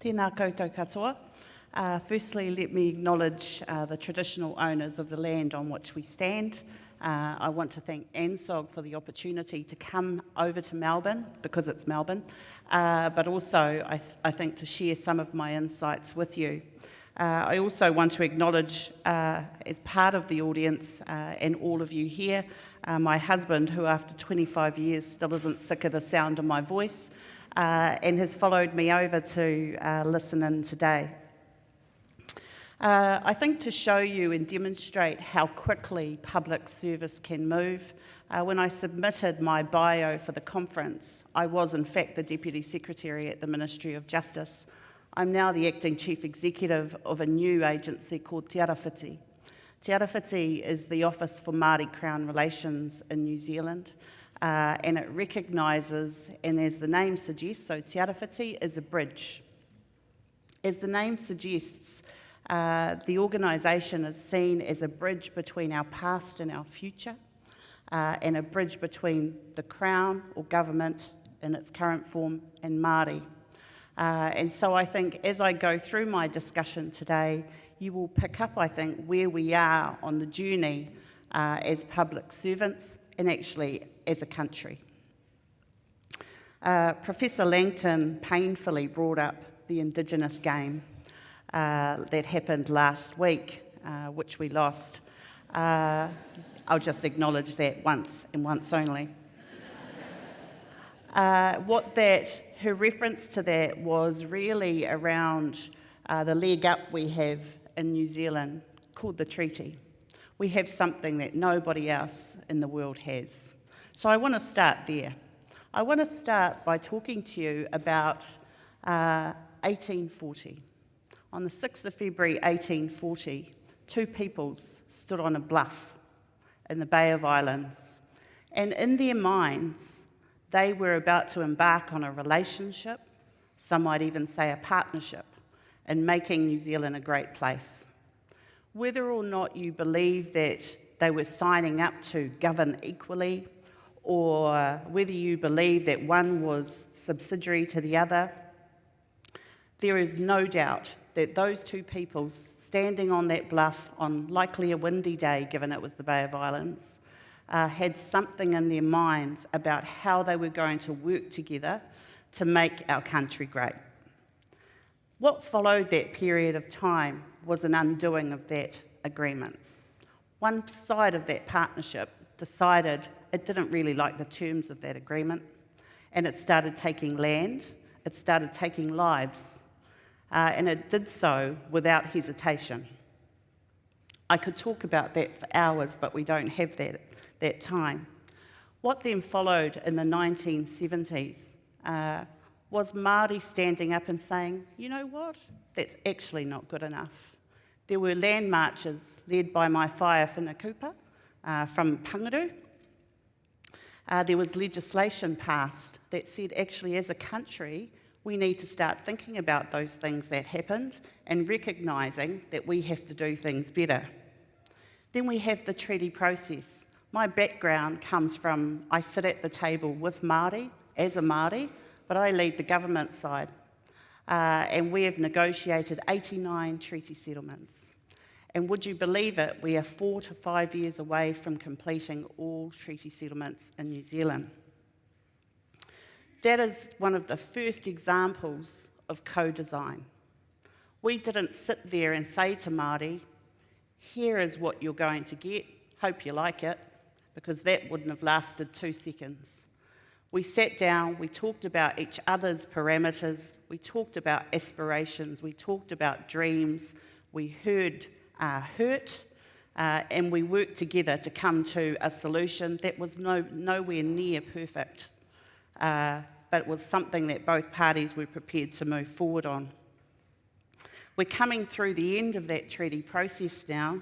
Tēnā koutou katoa. Firstly, let me acknowledge the traditional owners of the land on which we stand. I want to thank ANZSOG for the opportunity to come over to Melbourne, because it's Melbourne, but also I think to share some of my insights with you. I also want to acknowledge, as part of the audience and all of you here, my husband, who after 25 years still isn't sick of the sound of my voice, and has followed me over to listen in today. I think to show you and demonstrate how quickly public service can move, when I submitted my bio for the conference, I was in fact the Deputy Secretary at the Ministry of Justice. I'm now the Acting Chief Executive of a new agency called Te Arawhiti. Te Arawhiti is the Office for Māori Crown Relations in New Zealand, and it recognises, and as the name suggests, so Te Arawhiti is a bridge. As the name suggests, the organisation is seen as a bridge between our past and our future, and a bridge between the Crown or government in its current form and Māori. And so I think as I go through my discussion today, you will pick up, I think, where we are on the journey as public servants and actually as a country. Professor Langton painfully brought up the Indigenous game that happened last week, which we lost. I'll just acknowledge that once and once only. Her reference to that was really around the leg up we have in New Zealand called the treaty. We have something that nobody else in the world has. So I want to start there. I want to start by talking to you about 1840. On the 6th of February 1840, two peoples stood on a bluff in the Bay of Islands, and in their minds, they were about to embark on a relationship, some might even say a partnership, in making New Zealand a great place. Whether or not you believe that they were signing up to govern equally, or whether you believe that one was subsidiary to the other, there is no doubt that those two peoples standing on that bluff on likely a windy day, given it was the Bay of Islands, had something in their minds about how they were going to work together to make our country great. What followed that period of time was an undoing of that agreement. One side of that partnership decided it didn't really like the terms of that agreement, and it started taking land, it started taking lives, and it did so without hesitation. I could talk about that for hours, but we don't have that time. What then followed in the 1970s was Māori standing up and saying, you know what, that's actually not good enough. There were land marches led by my whaia Whinakupa from Pangaru. There was legislation passed that said actually as a country we need to start thinking about those things that happened and recognising that we have to do things better. Then we have the treaty process. My background comes from, I sit at the table with Māori, as a Māori, but I lead the government side. And we have negotiated 89 treaty settlements. And would you believe it, we are 4 to 5 years away from completing all treaty settlements in New Zealand. That is one of the first examples of co-design. We didn't sit there and say to Māori, here is what you're going to get, hope you like it, because that wouldn't have lasted 2 seconds. We sat down, we talked about each other's parameters, we talked about aspirations, we talked about dreams, we heard hurt, and we worked together to come to a solution that was nowhere near perfect, but it was something that both parties were prepared to move forward on. We're coming through the end of that treaty process now,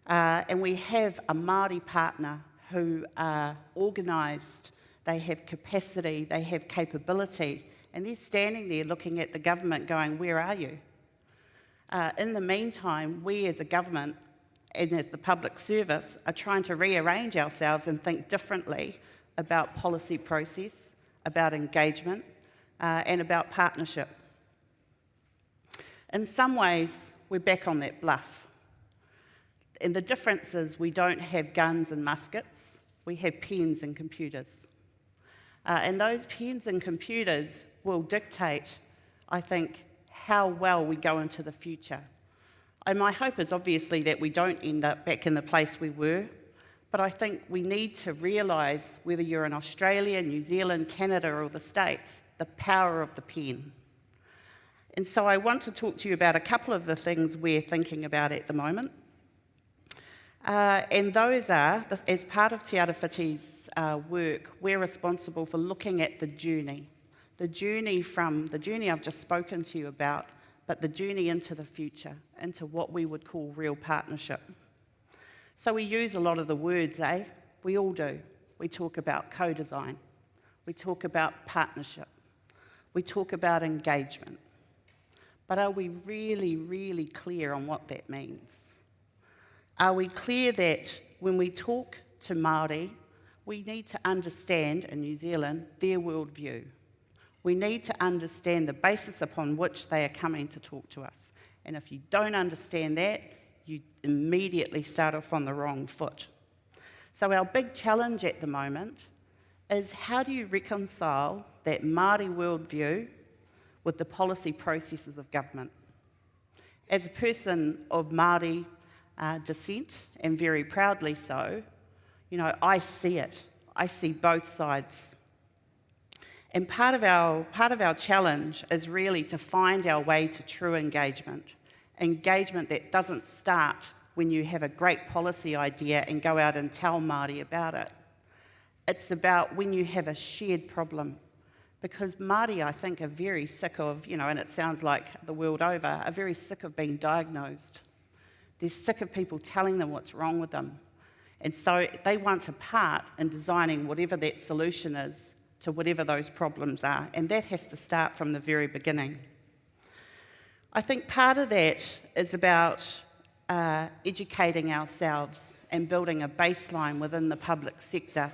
and we have a Māori partner who are organised, they have capacity, they have capability, and they're standing there looking at the government going, where are you? In the meantime, we as a government and as the public service are trying to rearrange ourselves and think differently about policy process, about engagement, and about partnership. In some ways, we're back on that bluff. And the difference is we don't have guns and muskets, we have pens and computers. And those pens and computers will dictate, I think, how well we go into the future. And my hope is obviously that we don't end up back in the place we were, but I think we need to realise, whether you're in Australia, New Zealand, Canada or the States, the power of the pen. And so I want to talk to you about a couple of the things we're thinking about at the moment. And those are, as part of Te Arawhiti's work, we're responsible for looking at the journey I've just spoken to you about, but the journey into the future, into what we would call real partnership. So we use a lot of the words, We all do. We talk about co-design. We talk about partnership. We talk about engagement. But are we really, really clear on what that means? Are we clear that when we talk to Māori, we need to understand, in New Zealand, their worldview? We need to understand the basis upon which they are coming to talk to us. And if you don't understand that, you immediately start off on the wrong foot. So our big challenge at the moment is, how do you reconcile that Māori worldview with the policy processes of government? As a person of Māori descent, and very proudly so, I see it. I see both sides. And part of our challenge is really to find our way to true engagement that doesn't start when you have a great policy idea and go out and tell Māori about it. It's about when you have a shared problem. Because Māori, I think, are very sick of, and it sounds like the world over, are very sick of being diagnosed. They're sick of people telling them what's wrong with them. And so they want a part in designing whatever that solution is to whatever those problems are. And that has to start from the very beginning. I think part of that is about educating ourselves and building a baseline within the public sector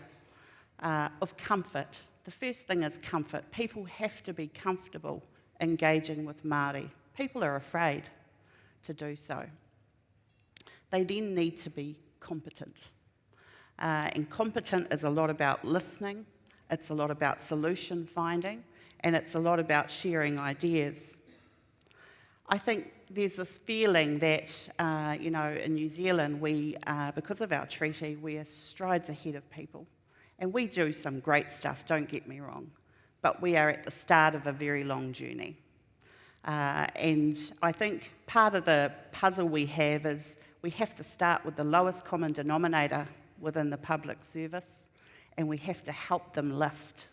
of comfort. The first thing is comfort. People have to be comfortable engaging with Māori. People are afraid to do so. They then need to be competent. And competent is a lot about listening, it's a lot about solution finding, and it's a lot about sharing ideas. I think there's this feeling that, in New Zealand, because of our treaty, we are strides ahead of people. And we do some great stuff, don't get me wrong, but we are at the start of a very long journey. And I think part of the puzzle we have is we have to start with the lowest common denominator within the public service, and we have to help them lift.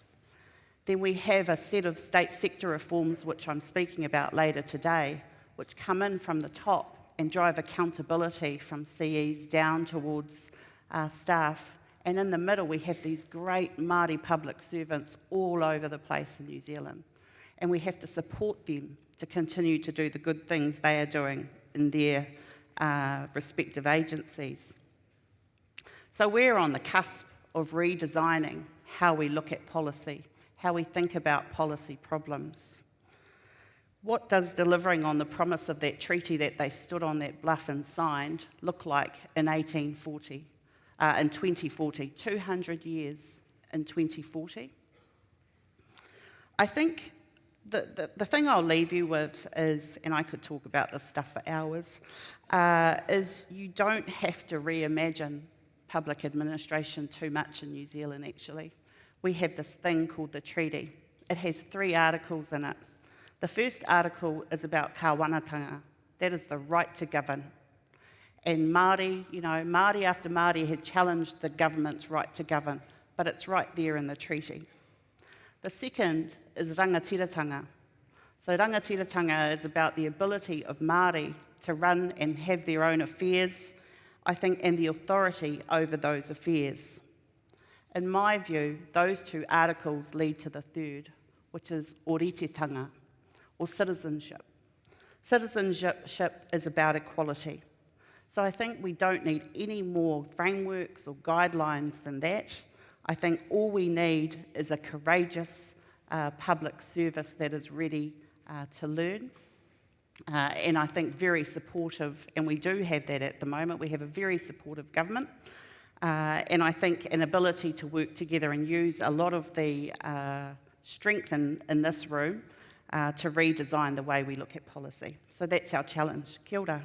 Then we have a set of state sector reforms, which I'm speaking about later today, which come in from the top and drive accountability from CEs down towards staff. And in the middle, we have these great Māori public servants all over the place in New Zealand. And we have to support them to continue to do the good things they are doing in their respective agencies. So we're on the cusp of redesigning how we look at policy, how we think about policy problems. What does delivering on the promise of that treaty that they stood on that bluff and signed look like in 1840? In 2040, 200 years in 2040. I think the thing I'll leave you with is, and I could talk about this stuff for hours, is you don't have to reimagine public administration too much in New Zealand, actually. We have this thing called the treaty. It has 3 articles in it. The first article is about kāwanatanga. That is the right to govern. And Māori, Māori after Māori had challenged the government's right to govern, but it's right there in the treaty. The second is rangatiratanga. So rangatiratanga is about the ability of Māori to run and have their own affairs, I think, and the authority over those affairs. In my view, those 2 articles lead to the third, which is ōritetanga, or citizenship. Citizenship is about equality. So I think we don't need any more frameworks or guidelines than that. I think all we need is a courageous public service that is ready to learn. and I think very supportive, and we do have that at the moment. We have a very supportive government, and I think an ability to work together and use a lot of the strength in this room to redesign the way we look at policy. So that's our challenge. Kia ora.